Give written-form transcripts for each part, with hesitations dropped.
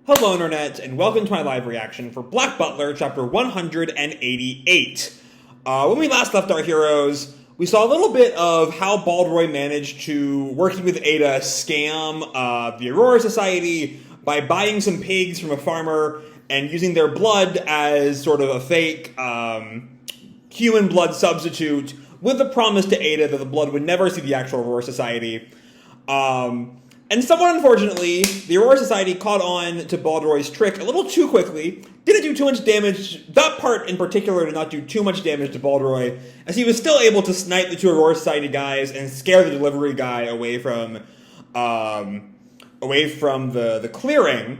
Hello Internet, and welcome to my live reaction for Black Butler, chapter 188. When we last left our heroes, we saw a little bit of how Baldroy managed to, working with Ada, scam the Aurora Society by buying some pigs from a farmer and using their blood as sort of a fake human blood substitute, with the promise to Ada that the blood would never see the actual Aurora Society. And somewhat unfortunately, the Aurora Society caught on to Baldroy's trick a little too quickly. Didn't do too much damage. That part in particular did not do too much damage to Baldroy, as he was still able to snipe the two Aurora Society guys and scare the delivery guy away from the clearing.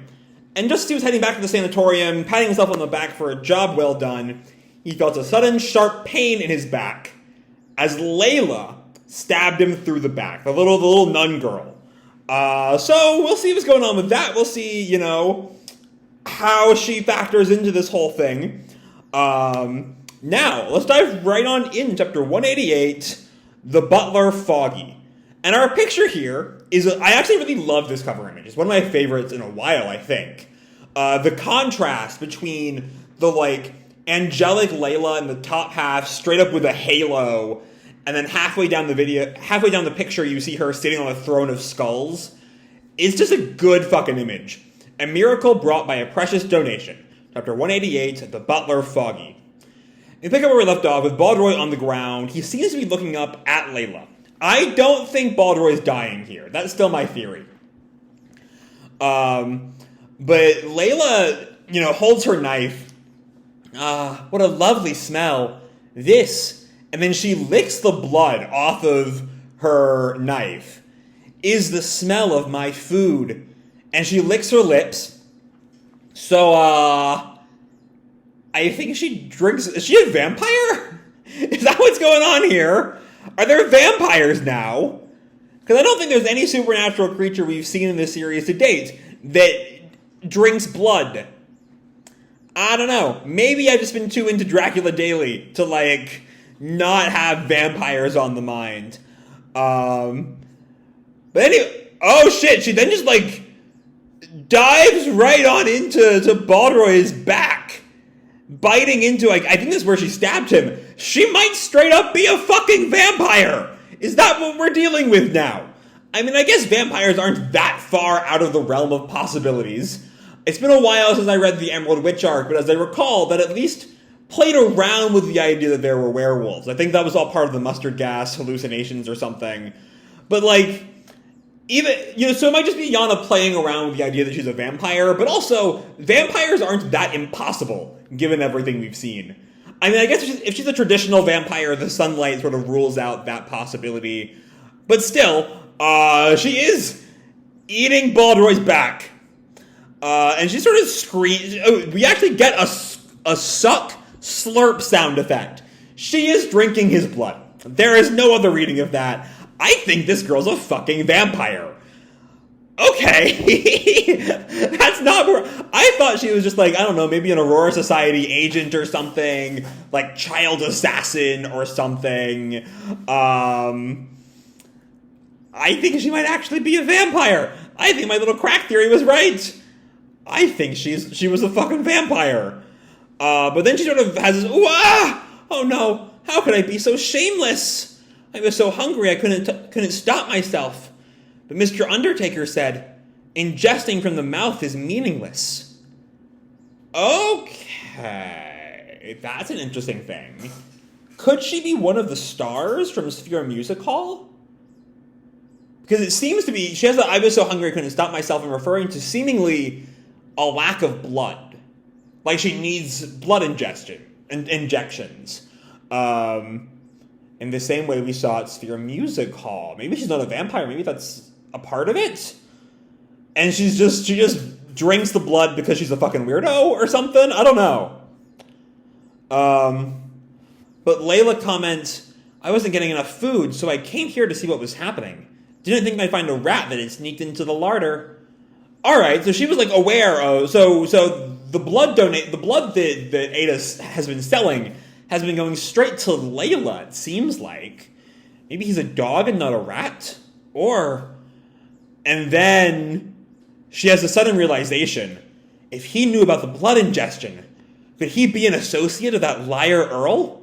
And just as he was heading back to the sanatorium, patting himself on the back for a job well done, he felt a sudden sharp pain in his back as Layla stabbed him through the back, the little nun girl. So we'll see what's going on with that. We'll see, how she factors into this whole thing. Now, let's dive right on in chapter 188, The Butler Foggy. And our picture here is, I actually really love this cover image. It's one of my favorites in a while, I think. The contrast between the, angelic Layla in the top half, straight up with a halo, and then halfway down the picture, you see her sitting on a throne of skulls. It's just a good fucking image. A miracle brought by a precious donation. Chapter 188, The Butler Foggy. We pick up where we left off with Baldroy on the ground. He seems to be looking up at Layla. I don't think Baldroy's dying here. That's still my theory. But Layla, holds her knife. What a lovely smell. This, and then she licks the blood off of her knife, is the smell of my food. And she licks her lips. So, I think she drinks... Is she a vampire? Is that what's going on here? Are there vampires now? Because I don't think there's any supernatural creature we've seen in this series to date that drinks blood. I don't know. Maybe I've just been too into Dracula Daily to, not have vampires on the mind. But anyway, oh shit, she then just dives right on into Baldroy's back, biting into, I think this is where she stabbed him. She might straight up be a fucking vampire. Is that what we're dealing with now? I mean, I guess vampires aren't that far out of the realm of possibilities. It's been a while since I read the Emerald Witch arc, but as I recall, that at least played around with the idea that there were werewolves. I think that was all part of the mustard gas hallucinations or something. But, even, so it might just be Yana playing around with the idea that she's a vampire, but also, vampires aren't that impossible, given everything we've seen. I mean, I guess if she's a traditional vampire, the sunlight sort of rules out that possibility. But still, she is eating Baldroy's back. And she sort of screams. We actually get a suck slurp sound effect. She is drinking his blood. There is no other reading of that. I think this girl's a fucking vampire. Okay. That's not where... I thought she was just I don't know, maybe an Aurora Society agent or something. Child assassin or something. I think she might actually be a vampire. I think my little crack theory was right. I think she was a fucking vampire. But then she sort of has this, oh no, how could I be so shameless? I was so hungry I couldn't stop myself. But Mr. Undertaker said, ingesting from the mouth is meaningless. Okay, that's an interesting thing. Could she be one of the stars from Sphere Music Hall? Because it seems to be, she has the I was so hungry I couldn't stop myself, and referring to seemingly a lack of blood. She needs blood injections. In the same way we saw at Sphere Music Hall. Maybe she's not a vampire. Maybe that's a part of it. And she just drinks the blood because she's a fucking weirdo or something. I don't know. But Layla comments, I wasn't getting enough food, so I came here to see what was happening. Didn't think I'd find a rat that had sneaked into the larder. All right, so she was aware of so the blood that Ada has been selling has been going straight to Layla. It seems like maybe he's a dog and not a rat, and then she has a sudden realization If he knew about the blood ingestion, could he be an associate of that liar Earl?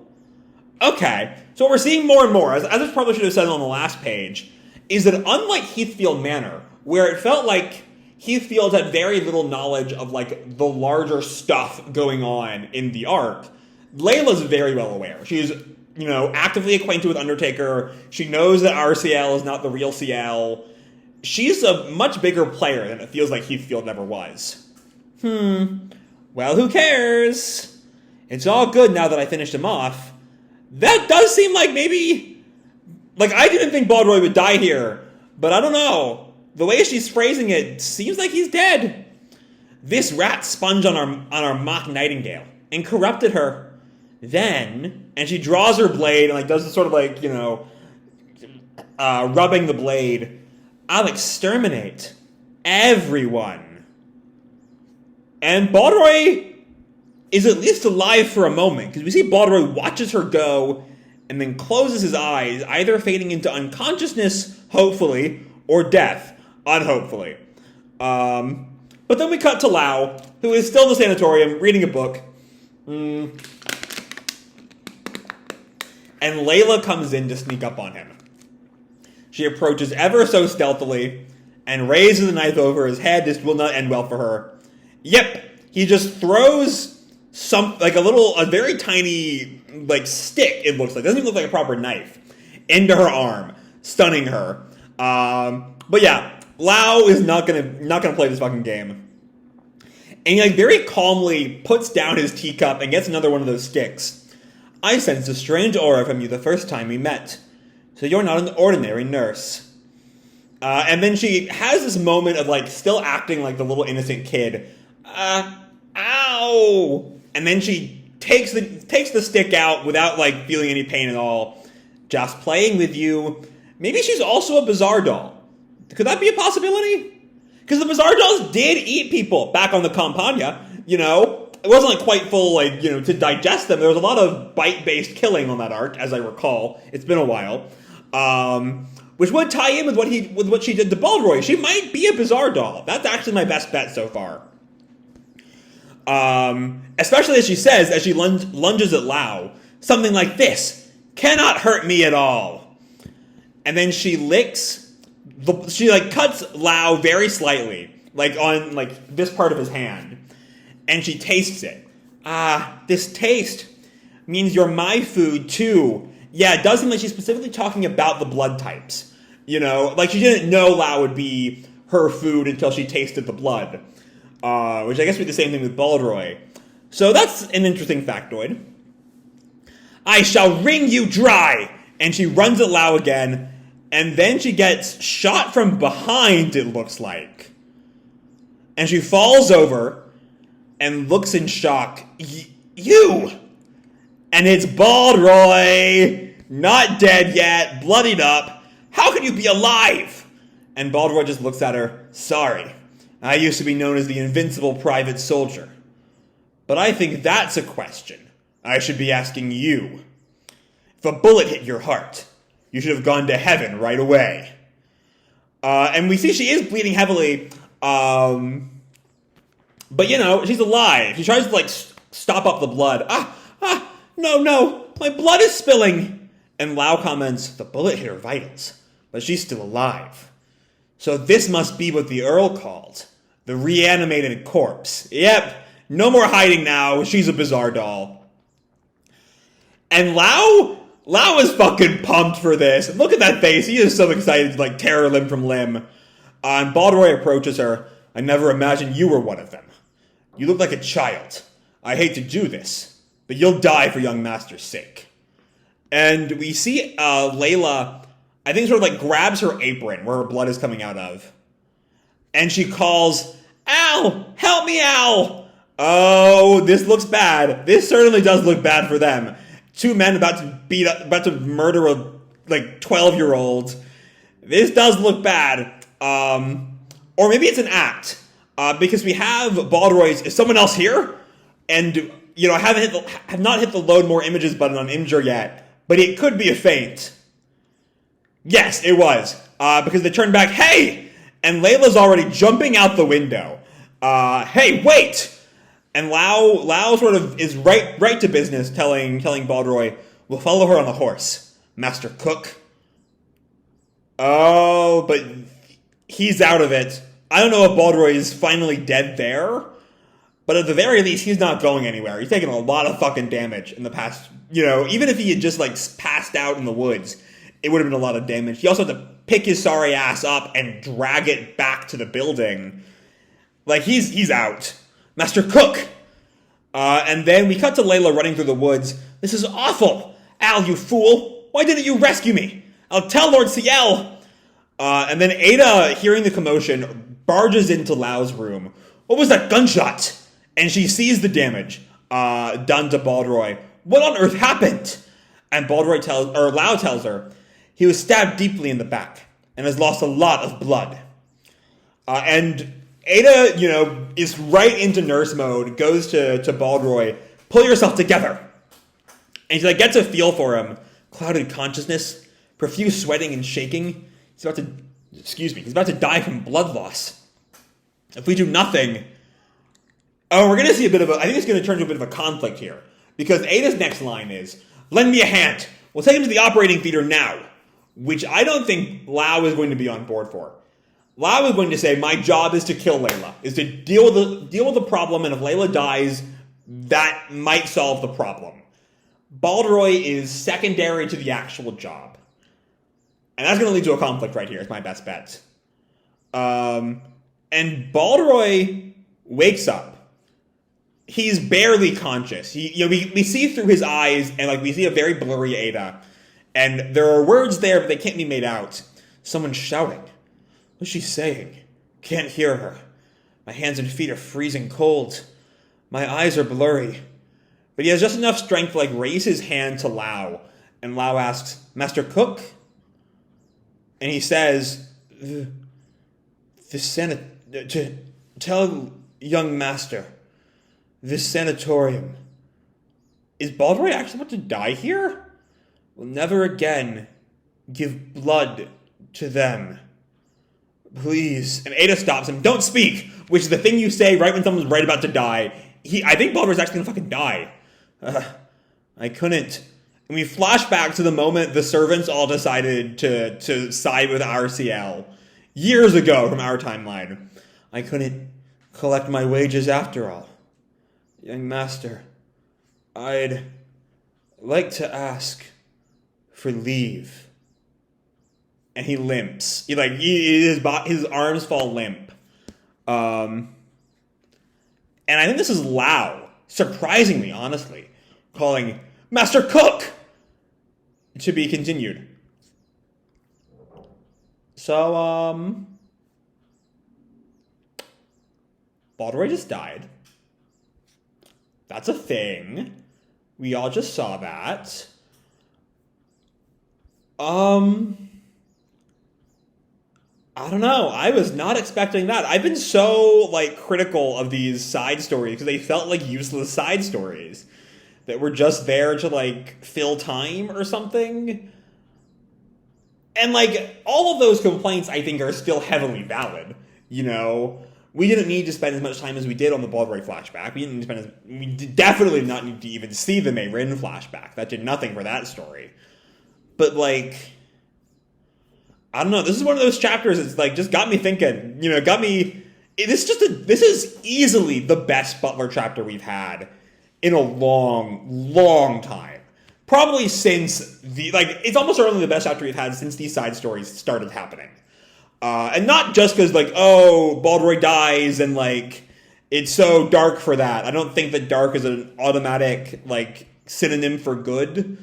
Okay, so what we're seeing more and more, as I probably should have said on the last page, is that unlike Heathfield Manor, where it felt like Heathfield had very little knowledge of, like, the larger stuff going on in the arc, Layla's very well aware. She's, actively acquainted with Undertaker. She knows that RCL is not the real CL. She's a much bigger player than it feels like Heathfield ever was. Well, who cares? It's all good now that I finished him off. That does seem like maybe... Like, I didn't think Baldroy would die here, but I don't know. The way she's phrasing it seems like he's dead. This rat sponged on our mock Nightingale and corrupted her. Then, and she draws her blade and, like, does this sort of, like, rubbing the blade. I'll exterminate everyone. And Baldroy is at least alive for a moment, because we see Baldroy watches her go and then closes his eyes, either fading into unconsciousness, hopefully, or death, unhopefully. But then we cut to Lau, who is still in the sanatorium, reading a book. And Layla comes in to sneak up on him. She approaches ever so stealthily and raises the knife over his head. This will not end well for her. Yep, he just throws a very tiny, like, stick, it looks like. It doesn't even look like a proper knife. Into her arm, stunning her. But yeah, Lau is not gonna play this fucking game. And he, like, very calmly puts down his teacup and gets another one of those sticks. I sensed a strange aura from you the first time we met. So you're not an ordinary nurse. And then she has this moment of, like, still acting like the little innocent kid. Ow! And then she takes the stick out without, like, feeling any pain at all. Just playing with you. Maybe she's also a Bizarre doll. Could that be a possibility? Because the Bizarre dolls did eat people back on the Campagna, It wasn't, like, quite full, like, to digest them. There was a lot of bite-based killing on that arc, as I recall. It's been a while. Which would tie in with what she did to Baldroy. She might be a Bizarre doll. That's actually my best bet so far. Especially as she says, as she lunges at Lau, something like this: cannot hurt me at all. And then she cuts Lau very slightly, like on, like, this part of his hand, and she tastes it. This taste means you're my food too. Yeah, it does seem like she's specifically talking about the blood types. Like, she didn't know Lau would be her food until she tasted the blood. Which I guess would be the same thing with Baldroy. So that's an interesting factoid. I shall wring you dry! And she runs at Lau again, and then she gets shot from behind, it looks like. And she falls over and looks in shock. You! And it's Baldroy! Not dead yet, bloodied up. How can you be alive? And Baldroy just looks at her. Sorry. I used to be known as the invincible private soldier. But I think that's a question I should be asking you. If a bullet hit your heart, you should have gone to heaven right away. And we see she is bleeding heavily. But, she's alive. She tries to, like, stop up the blood. No, my blood is spilling. And Lau comments, the bullet hit her vitals, but she's still alive. So this must be what the Earl called the reanimated corpse. Yep, no more hiding now. She's a Bizarre doll. And Lau is fucking pumped for this. Look at that face. He is so excited to, like, tear her limb from limb. And Baldroy approaches her. I never imagined you were one of them. You look like a child. I hate to do this, but you'll die for young master's sake. And we see Layla, I think, sort of, like, grabs her apron where her blood is coming out of. And she calls, Al! Help me, Al! Oh, this looks bad. This certainly does look bad for them. Two men about to murder a, like, 12-year-old. This does look bad. Or maybe it's an act. Because we have Baldroy's, is someone else here? And, I have not hit the load more images button on Imgur yet. But it could be a feint. Yes, it was. Because they turned back, hey! And Layla's already jumping out the window. Hey, wait! And Lao sort of is right to business, telling Baldroy, we'll follow her on a horse, Master Cook. Oh, but he's out of it. I don't know if Baldroy is finally dead there, but at the very least, he's not going anywhere. He's taken a lot of fucking damage in the past. Even if he had just, passed out in the woods, it would have been a lot of damage. He also had to pick his sorry ass up and drag it back to the building. He's out. Master Cook! And then we cut to Layla running through the woods. This is awful! Al, you fool! Why didn't you rescue me? I'll tell Lord Ciel! And then Ada, hearing the commotion, barges into Lau's room. What was that gunshot? And she sees the damage done to Baldroy. What on earth happened? And Lau tells her, he was stabbed deeply in the back and has lost a lot of blood. And Ada, is right into nurse mode, goes to Baldroy, pull yourself together. And she gets a feel for him. Clouded consciousness, profuse sweating and shaking. He's about to die from blood loss. If we do nothing, we're going to see I think it's going to turn to a bit of a conflict here. Because Ada's next line is, lend me a hand. We'll take him to the operating theater now. Which I don't think Lau is going to be on board for. Lau is going to say, my job is to kill Layla. Is to deal with the problem, and if Layla dies, that might solve the problem. Baldroy is secondary to the actual job. And that's going to lead to a conflict right here, is my best bet. And Baldroy wakes up. He's barely conscious. We see through his eyes, and we see a very blurry Ada. And there are words there, but they can't be made out. Someone's shouting. What's she saying? Can't hear her. My hands and feet are freezing cold. My eyes are blurry. But he has just enough strength to raise his hand to Lau. And Lau asks, Master Cook? And he says, tell young master, this sanatorium. Is Baldroy actually about to die here? Will never again give blood to them. Please. And Ada stops him. Don't speak! Which is the thing you say right when someone's right about to die. I think Baldroy's actually gonna fucking die. I couldn't. And we flash back to the moment the servants all decided to side with RCL. Years ago from our timeline. I couldn't collect my wages after all. Young master, I'd like to ask for leave. And he limps. His arms fall limp. And I think this is Lau, surprisingly, honestly, calling Master Cook to be continued. So, Baldroy just died. That's a thing. We all just saw that. I don't know. I was not expecting that. I've been so, critical of these side stories because they felt like useless side stories that were just there to, fill time or something. And, all of those complaints, I think, are still heavily valid. We didn't need to spend as much time as we did on the Baldroy flashback. We definitely did not need to even see the Mayrin flashback. That did nothing for that story. But, I don't know. This is one of those chapters that's just got me thinking. This is easily the best Butler chapter we've had in a long, long time. Probably since it's almost certainly the best chapter we've had since these side stories started happening. And not just because Baldroy dies and it's so dark for that. I don't think that dark is an automatic synonym for good.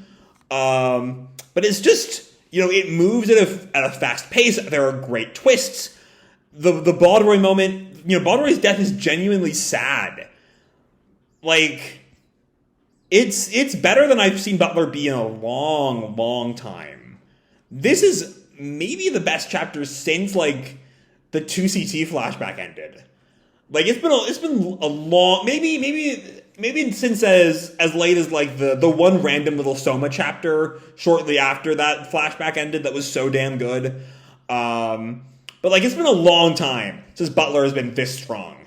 But it's just. It moves at a fast pace. There are great twists. The Baldroy moment, Baldroy's death is genuinely sad. It's better than I've seen Butler be in a long, long time. This is maybe the best chapter since the 2CT flashback ended. It's been a long, maybe since as late as the one random little Soma chapter shortly after that flashback ended that was so damn good. But it's been a long time since Butler has been this strong.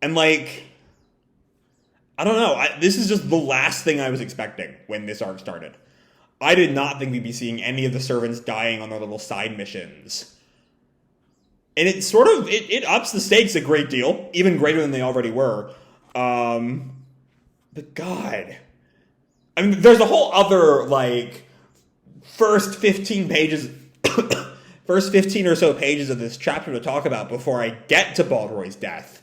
And, like, I don't know. This is just the last thing I was expecting when this arc started. I did not think we'd be seeing any of the servants dying on their little side missions. And it sort of, it ups the stakes a great deal, even greater than they already were. But God. I mean, there's a whole other, like, first 15 pages, first 15 or so pages of this chapter to talk about before I get to Baldroy's death.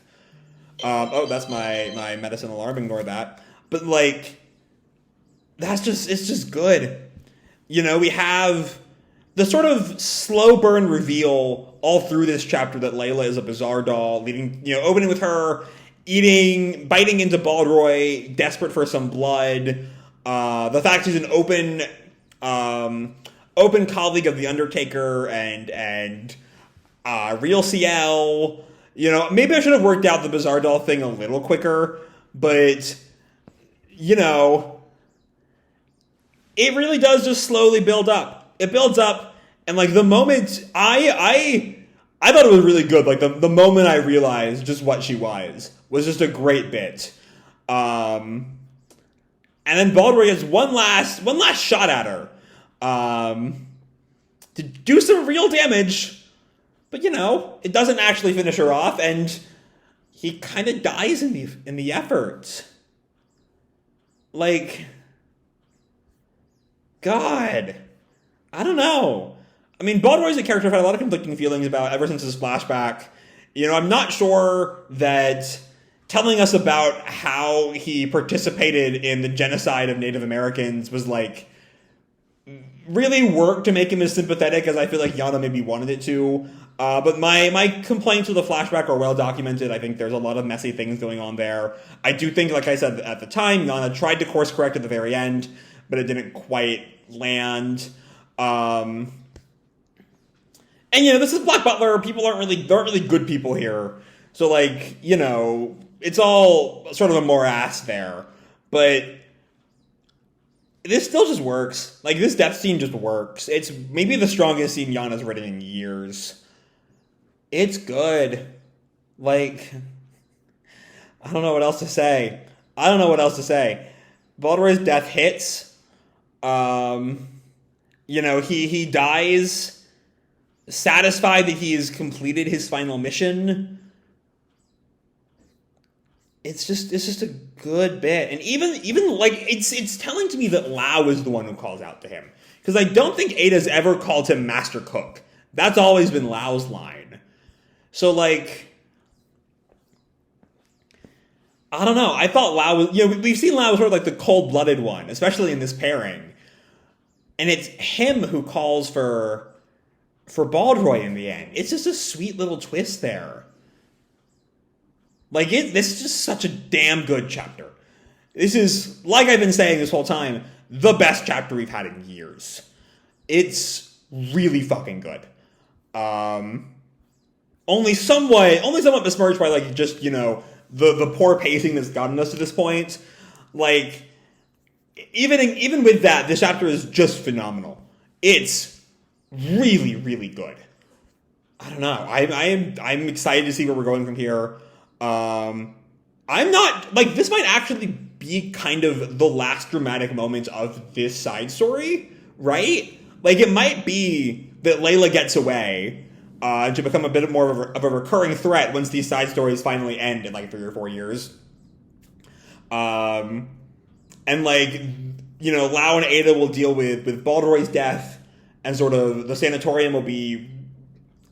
Oh, that's my medicine alarm, ignore that. But, like, it's just good. You know, we have the sort of slow burn reveal all through this chapter that Layla is a bizarre doll, opening with her biting into Baldroy, desperate for some blood. The fact she's an open colleague of the Undertaker and real CL. You know, maybe I should have worked out the bizarre doll thing a little quicker, but, you know, it really does just slowly build up. It builds up, and, like, the moment I thought it was really good. Like, the moment I realized just what she was just a great bit. And then Baldroy has one last shot at her to do some real damage, but, you know, it doesn't actually finish her off, and he kind of dies in the effort. Like, God, I don't know. I mean, Baldroy's a character I've had a lot of conflicting feelings about ever since his flashback. You know, I'm not sure that telling us about how he participated in the genocide of Native Americans was, like, really worked to make him as sympathetic as I feel like Yana maybe wanted it to. But my complaints with the flashback are well documented. I think there's a lot of messy things going on there. I do think, like I said at the time, Yana tried to course correct at the very end, but it didn't quite land. And, you know, this is Black Butler. People aren't really good people here. So, like, you know, it's all sort of a morass there. But this still just works. Like, this death scene just works. It's maybe the strongest scene Yana's written in years. It's good. Like, I don't know what else to say. Baldroy's death hits. You know, he dies satisfied that he has completed his final mission. It's just a good bit. And even like it's telling to me that Lau is the one who calls out to him. Because I don't think Ada's ever called him Master Cook. That's always been Lau's line. So, like, I don't know. I thought Lau was, you know, we've seen Lau as sort of like the cold-blooded one, especially in this pairing. And it's him who calls for Baldroy in the end. It's just a sweet little twist there. Like, this is just such a damn good chapter. This is, like I've been saying this whole time, the best chapter we've had in years. It's really fucking good. Only somewhat besmirched by, like, just, you know, the poor pacing that's gotten us to this point. Like, even with that, this chapter is just phenomenal. It's really, really good. I don't know. I'm excited to see where we're going from here. I'm not, like, this might actually be kind of the last dramatic moment of this side story, right? Like, it might be that Layla gets away to become a bit more of a recurring threat once these side stories finally end in, like, 3 or 4 years. And, like, you know, Lau and Ada will deal with Baldroy's death, and sort of the sanatorium will be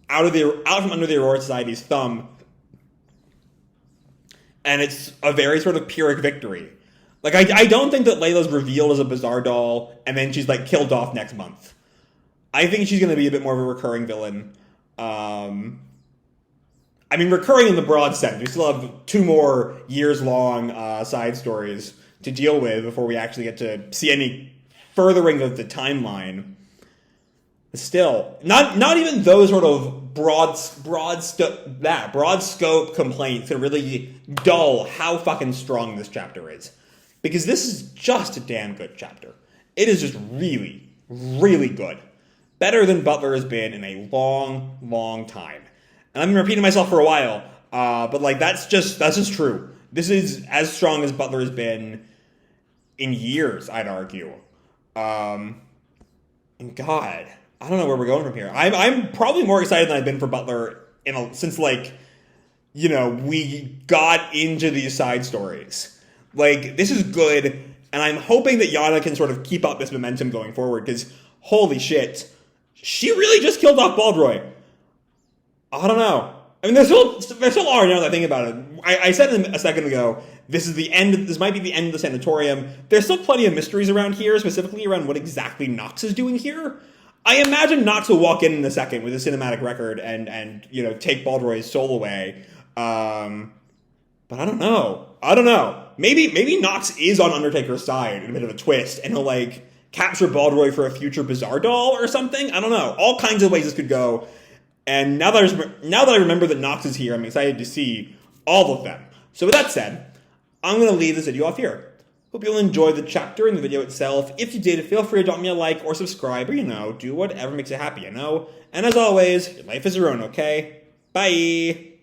out from under the Aurora Society's thumb. And it's a very sort of Pyrrhic victory. Like, I don't think that Layla's revealed as a bizarre doll, and then she's, like, killed off next month. I think she's going to be a bit more of a recurring villain. I mean, recurring in the broad sense. We still have 2 more years-long side stories to deal with before we actually get to see any furthering of the timeline. But still, not even those sort of broad scope complaints that really dull how fucking strong this chapter is. Because this is just a damn good chapter. It is just really, really good. Better than Butler has been in a long, long time. And I've been repeating myself for a while. But like that's just true. This is as strong as Butler has been in years, I'd argue. And God, I don't know where we're going from here. I'm probably more excited than I've been for Butler since like, you know, we got into these side stories. Like, this is good, and I'm hoping that Yana can sort of keep up this momentum going forward, because holy shit, she really just killed off Baldroy. I don't know. I mean, there's still are now that I think about it. I said a second ago, this might be the end of the sanatorium. There's still plenty of mysteries around here, specifically around what exactly Nox is doing here. I imagine Nox will walk in a second with a cinematic record and you know, take Baldroy's soul away. But I don't know. Maybe Nox is on Undertaker's side in a bit of a twist, and he'll like capture Baldroy for a future Bizarre doll or something. I don't know. All kinds of ways this could go. And now that I remember that Nox is here, I'm excited to see all of them. So with that said, I'm going to leave this video off here. Hope you'll enjoy the chapter and the video itself. If you did, feel free to drop me a like or subscribe, or, you know, do whatever makes you happy, you know? And as always, your life is your own, okay? Bye!